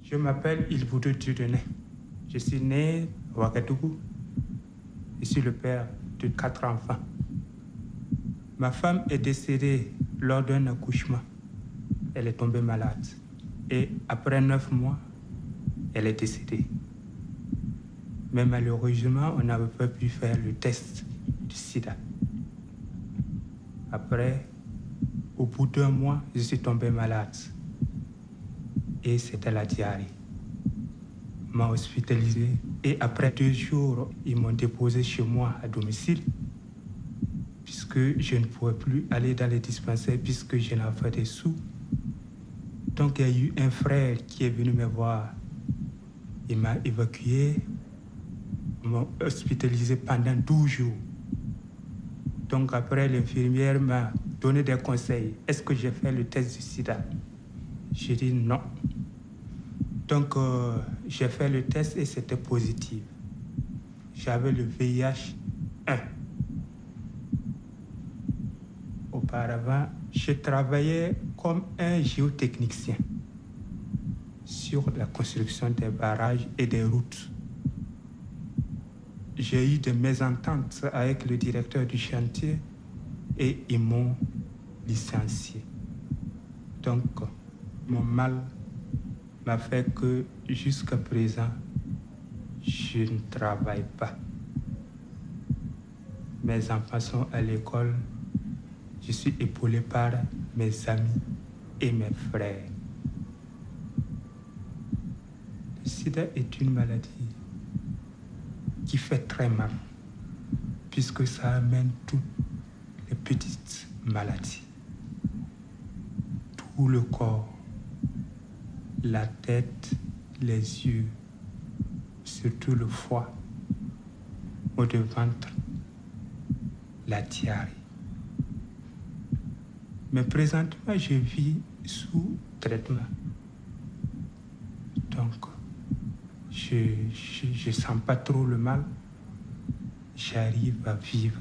Je m'appelle Ilboudou Dieudonné. Je suis né à Ouagadougou. Je suis le père de 4 enfants. Ma femme est décédée lors d'un accouchement. Elle est tombée malade. Et après 9 mois, elle est décédée. Mais malheureusement, on n'avait pas pu faire le test du sida. Après, au bout d'1 mois, je suis tombé malade. Et c'était la diarrhée. On m'a hospitalisé. Et après 2 jours, ils m'ont déposé chez moi à domicile. Puisque je ne pouvais plus aller dans les dispensaires, puisque je n'avais pas des sous. Donc il y a eu un frère qui est venu me voir. Il m'a évacué. Ils m'ont hospitalisé pendant 12 jours. Donc après, l'infirmière m'a donné des conseils. Est-ce que j'ai fait le test du sida? J'ai dit non. Donc j'ai fait le test et c'était positif. J'avais le VIH 1. Auparavant, je travaillais comme un géotechnicien sur la construction des barrages et des routes. J'ai eu des mésententes avec le directeur du chantier et ils m'ont licencié. Donc, mon mal m'a fait que jusqu'à présent, je ne travaille pas. Mes enfants sont à l'école. Je suis épaulé par mes amis et mes frères. Le sida est une maladie qui fait très mal, puisque ça amène toutes les petites maladies. Tout le corps, la tête, les yeux, surtout le foie, maux de ventre, la diarrhée. Mais présentement, je vis sous traitement. Donc, je sens pas trop le mal. J'arrive à vivre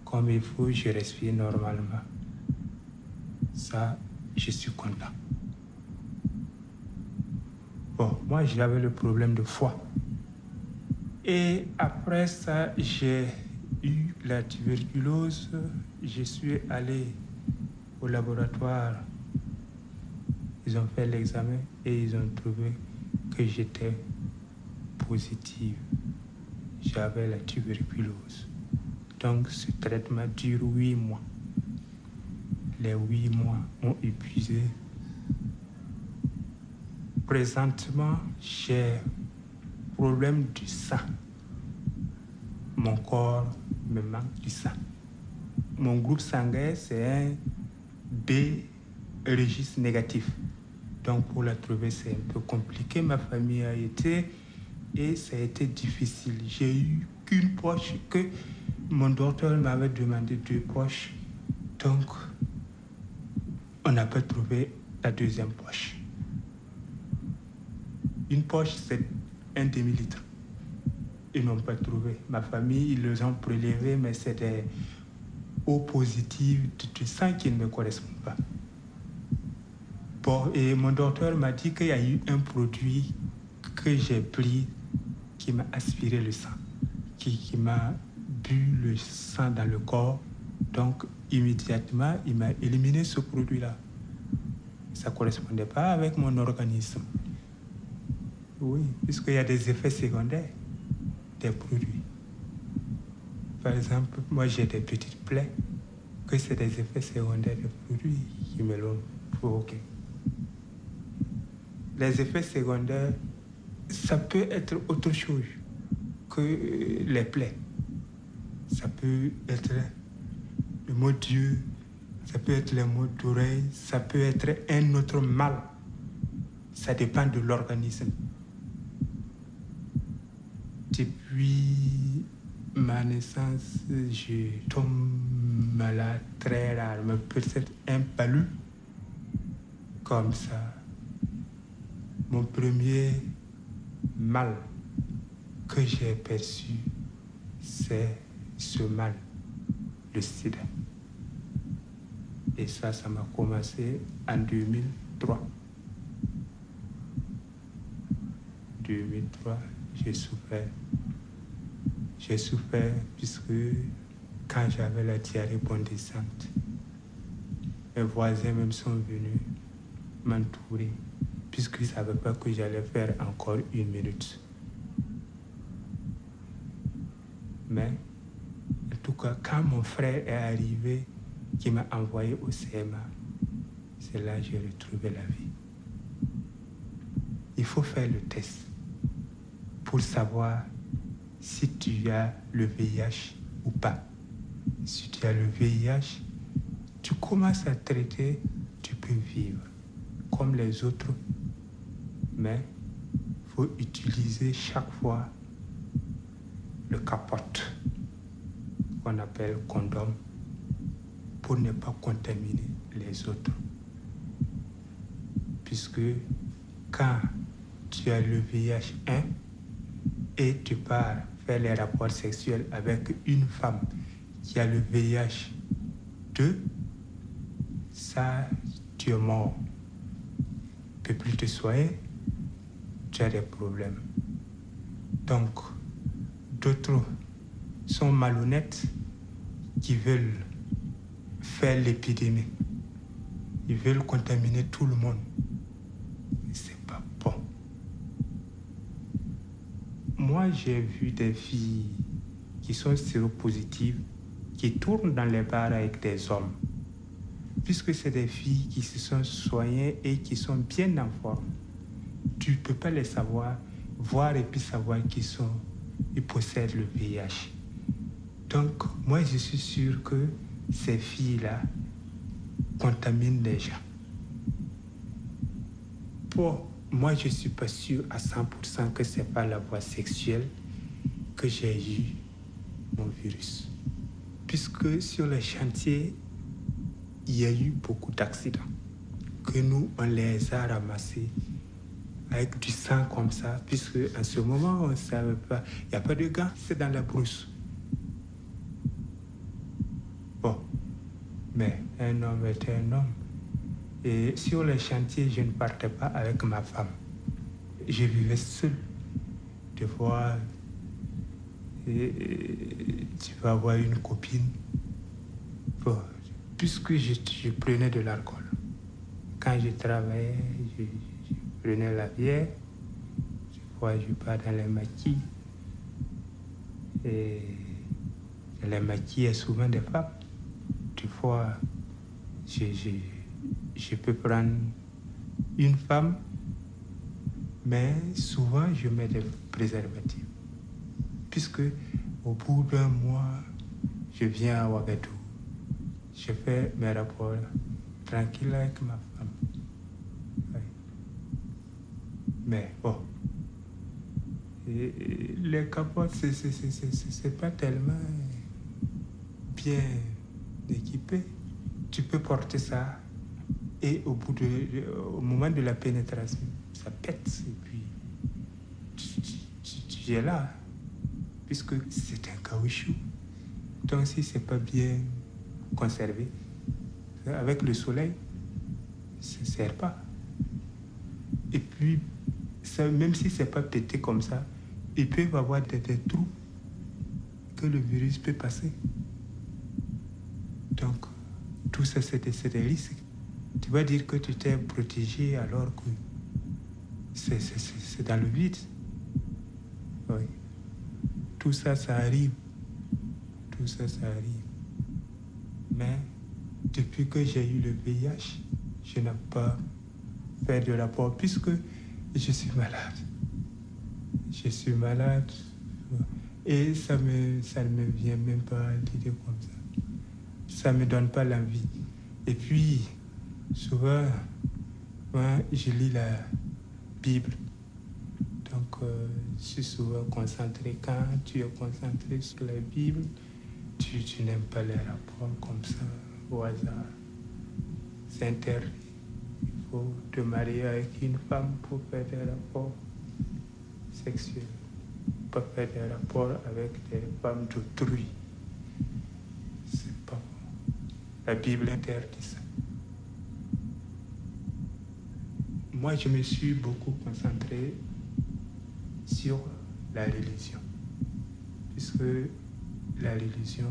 comme il faut, je respire normalement. Ça, je suis content. Bon, moi, j'avais le problème de foie. Et après ça, j'ai eu la tuberculose. Je suis allé au laboratoire. Ils ont fait l'examen et ils ont trouvé que j'étais positive. J'avais la tuberculose. Donc ce traitement dure 8 mois. Les 8 mois ont épuisé. Présentement, j'ai problème du sang. Mon corps me manque du sang. Mon groupe sanguin, c'est un B registre négatif. Donc pour la trouver, c'est un peu compliqué. Ma famille a été et ça a été difficile. J'ai eu qu'une poche que mon docteur m'avait demandé 2 poches. Donc on n'a pas trouvé la deuxième poche. Une poche, c'est 1 demi-litre. Ils n'ont pas trouvé. Ma famille, ils les ont prélevés, mais c'est des O positives du sang qui ne me correspondent pas. Bon, et mon docteur m'a dit qu'il y a eu un produit que j'ai pris qui m'a aspiré le sang, qui m'a bu le sang dans le corps. Donc, immédiatement, il m'a éliminé ce produit-là. Ça ne correspondait pas avec mon organisme. Oui, puisqu'il y a des effets secondaires des produits. Par exemple, moi j'ai des petites plaies, que c'est des effets secondaires des produits qui me l'ont provoqué. Les effets secondaires, ça peut être autre chose que les plaies. Ça peut être le mot d'yeux, ça peut être les maux d'oreille, ça peut être un autre mal. Ça dépend de l'organisme. Depuis ma naissance, je tombe malade très rarement, peut-être un palu comme ça. Mon premier mal que j'ai perçu, c'est ce mal, le sida. Et ça m'a commencé en 2003. 2003, j'ai souffert. J'ai souffert puisque quand j'avais la diarrhée bondissante, mes voisins même sont venus m'entourer puisqu'ils ne savaient pas que j'allais faire encore 1 minute. Mais en tout cas, quand mon frère est arrivé, qui m'a envoyé au CMA, c'est là que j'ai retrouvé la vie. Il faut faire le test pour savoir si tu as le VIH ou pas. Si tu as le VIH, tu commences à traiter, tu peux vivre comme les autres, mais il faut utiliser chaque fois le capote qu'on appelle condom pour ne pas contaminer les autres. Puisque quand tu as le VIH1 et tu pars faire les rapports sexuels avec une femme qui a le VIH2, ça, tu es mort. Tu ne peux plus te soigner, tu as des problèmes. Donc, d'autres sont malhonnêtes qui veulent faire l'épidémie. Ils veulent contaminer tout le monde. C'est pas bon. Moi, j'ai vu des filles qui sont séropositives, qui tournent dans les bars avec des hommes. Puisque c'est des filles qui se sont soignées et qui sont bien en forme. Tu ne peux pas les savoir, voir et puis savoir qu'ils possèdent le VIH. Donc, moi, je suis sûr que ces filles-là contaminent les gens. Bon, moi, je ne suis pas sûr à 100% que ce n'est pas la voie sexuelle que j'ai eu mon virus. Puisque sur les chantiers, il y a eu beaucoup d'accidents. Que nous, on les a ramassés avec du sang comme ça, puisque en ce moment, on ne savait pas. Il n'y a pas de gants, c'est dans la brousse. Bon, mais un homme est un homme. Et sur les chantiers, je ne partais pas avec ma femme. Je vivais seul. Des fois, tu vas avoir une copine. Bon, puisque je prenais de l'alcool. Quand je travaillais, je prenais la bière. Des fois, je pars dans les maquis. Et les maquis, il y a souvent des femmes. Des fois, je peux prendre une femme, mais souvent, je mets des préservatifs. Puisque au bout d'un mois, je viens à Ouagadougou. Je fais mes rapports tranquille avec ma femme. Oui. Mais bon, les capotes, c'est pas tellement bien équipé. Tu peux porter ça et au moment de la pénétration, ça pète et puis tu es là, puisque c'est un caoutchouc. Donc si c'est pas bien conservé, avec le soleil, ça ne sert pas. Et puis, ça, même si c'est pas pété comme ça, il peut y avoir des trous que le virus peut passer. Donc, tout ça, c'est des risques. Tu vas dire que tu t'es protégé alors que c'est dans le vide. Oui. Tout ça, ça arrive. Tout ça, ça arrive. Mais depuis que j'ai eu le VIH, je n'ai pas fait de rapport puisque je suis malade. Je suis malade et ça ne me vient même pas à l'idée comme ça. Ça ne me donne pas l'envie. Et puis, souvent, moi, je lis la Bible. Donc, je suis souvent concentré. Quand tu es concentré sur la Bible, tu n'aimes pas les rapports comme ça, au hasard. C'est interdit. Il faut te marier avec une femme pour faire des rapports sexuels. Pas faire des rapports avec des femmes d'autrui. C'est pas bon. La Bible interdit ça. Moi, je me suis beaucoup concentré sur la religion, puisque la religion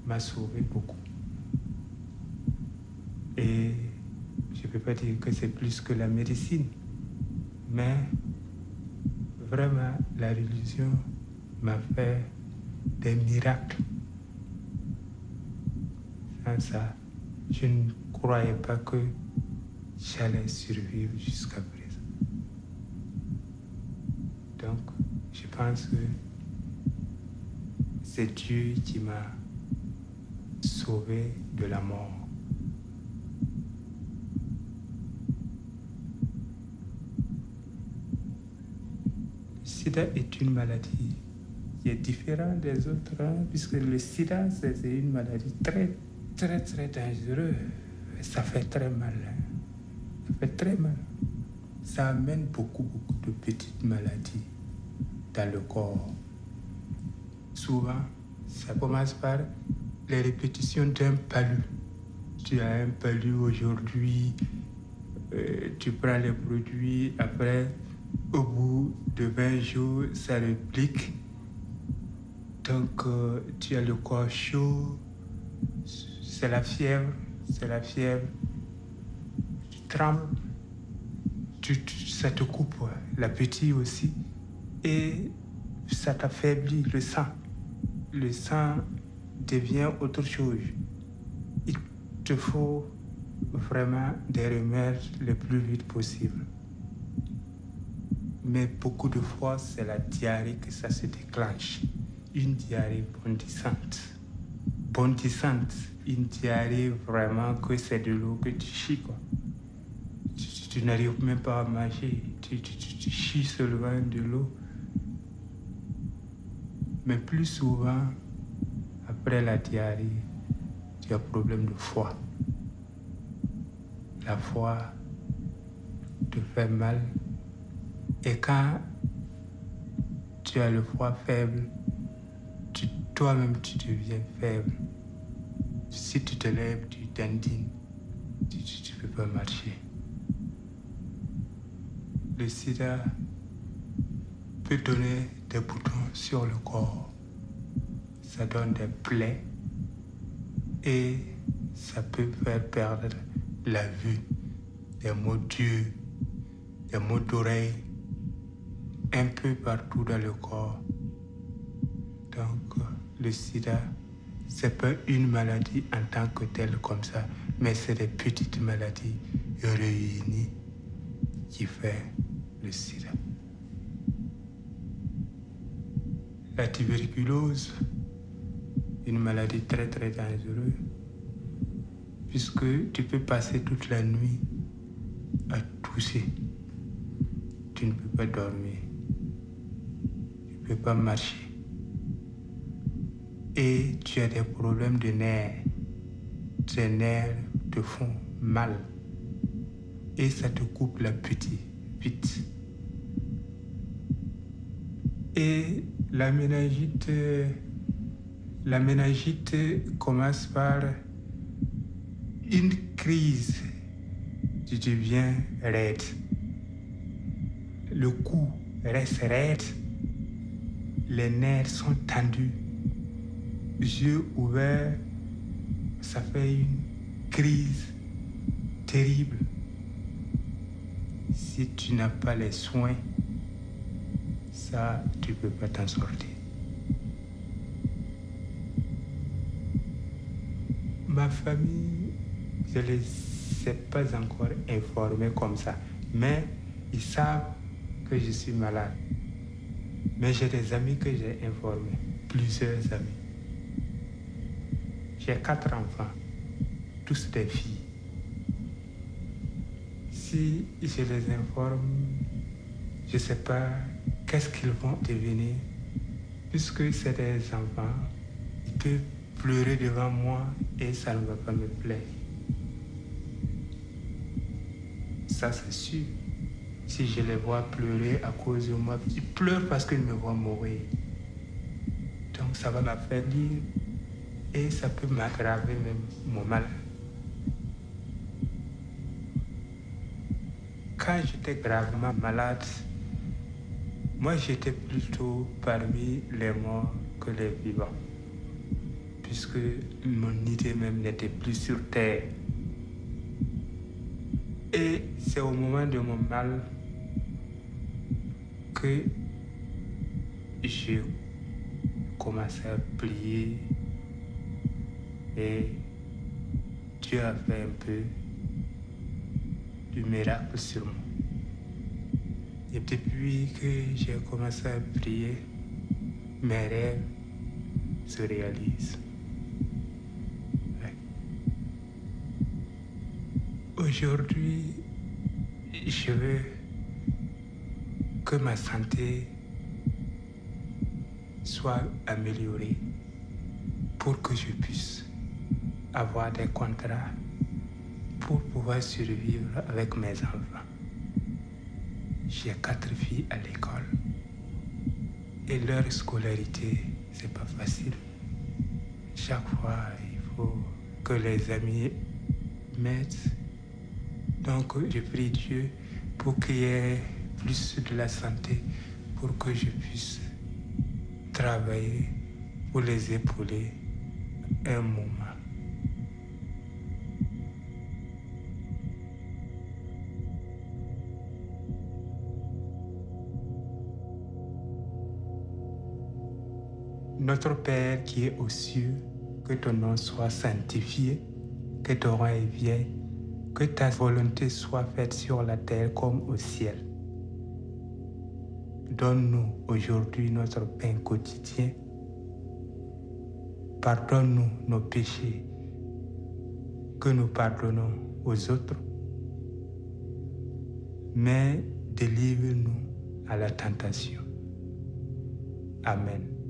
m'a sauvé beaucoup. Et je ne peux pas dire que c'est plus que la médecine, mais vraiment la religion m'a fait des miracles. Sans ça, je ne croyais pas que j'allais survivre jusqu'à présent. Donc, je pense que c'est Dieu qui m'a sauvé de la mort. Le sida est une maladie qui est différente des autres, puisque le sida, c'est une maladie très dangereuse. Ça fait très mal. Ça fait très mal. Ça amène beaucoup de petites maladies dans le corps. Souvent, ça commence par les répétitions d'un palu. Tu as un palu aujourd'hui, tu prends les produits, après, au bout de 20 jours, ça réplique. Donc, tu as le corps chaud, c'est la fièvre, tu trembles, ça te coupe l'appétit aussi, et ça t'affaiblit le sang. Le sang devient autre chose. Il te faut vraiment des remèdes le plus vite possible. Mais beaucoup de fois, c'est la diarrhée que ça se déclenche. Une diarrhée bondissante. Une diarrhée vraiment que c'est de l'eau que tu chies, quoi. Tu n'arrives même pas à marcher. Tu chies seulement de l'eau. Mais plus souvent, après la diarrhée, tu as problème de foie. La foie te fait mal. Et quand tu as le foie faible, toi-même tu deviens faible. Si tu te lèves, tu t'indignes, tu ne peux pas marcher. Le sida peut donner des boutons sur le corps. Ça donne des plaies et ça peut faire perdre la vue, des maux d'yeux, des maux d'oreille, un peu partout dans le corps. Donc, le sida, c'est pas une maladie en tant que telle comme ça, mais c'est des petites maladies réunies qui font le sida. La tuberculose, une maladie très dangereuse, puisque tu peux passer toute la nuit à tousser. Tu ne peux pas dormir. Tu ne peux pas marcher. Et tu as des problèmes de nerfs. Tes nerfs te font mal. Et ça te coupe l'appétit vite. Et la méningite commence par une crise. Tu deviens raide. Le cou reste raide. Les nerfs sont tendus. Yeux ouverts, ça fait une crise terrible. Si tu n'as pas les soins, ça, tu ne peux pas t'en sortir. Ma famille, je ne les ai pas encore informés comme ça, mais ils savent que je suis malade. Mais j'ai des amis que j'ai informés, plusieurs amis. J'ai 4 enfants, tous des filles. Si je les informe, je ne sais pas qu'est-ce qu'ils vont devenir, puisque c'est des enfants, ils peuvent pleurer devant moi et ça ne va pas me plaire. Ça, c'est sûr. Si je les vois pleurer à cause de moi, ils pleurent parce qu'ils me voient mourir. Donc ça va m'affaiblir et ça peut m'aggraver même mon mal. Quand j'étais gravement malade, Moi, j'étais plutôt parmi les morts que les vivants, puisque mon idée même n'était plus sur terre. Et c'est au moment de mon mal que je commençais à prier et Dieu a fait un peu du miracle sur moi. Et depuis que j'ai commencé à prier, mes rêves se réalisent. Ouais. Aujourd'hui, je veux que ma santé soit améliorée pour que je puisse avoir des contrats pour pouvoir survivre avec mes enfants. J'ai 4 filles à l'école et leur scolarité, c'est pas facile. Chaque fois, il faut que les amis m'aident. Donc, je prie Dieu pour qu'il y ait plus de la santé, pour que je puisse travailler pour les épauler un moment. Notre Père qui est aux cieux, que ton nom soit sanctifié, que ton règne vienne, que ta volonté soit faite sur la terre comme au ciel. Donne-nous aujourd'hui notre pain quotidien. Pardonne-nous nos péchés, que nous pardonnons aux autres, mais délivre-nous à la tentation. Amen.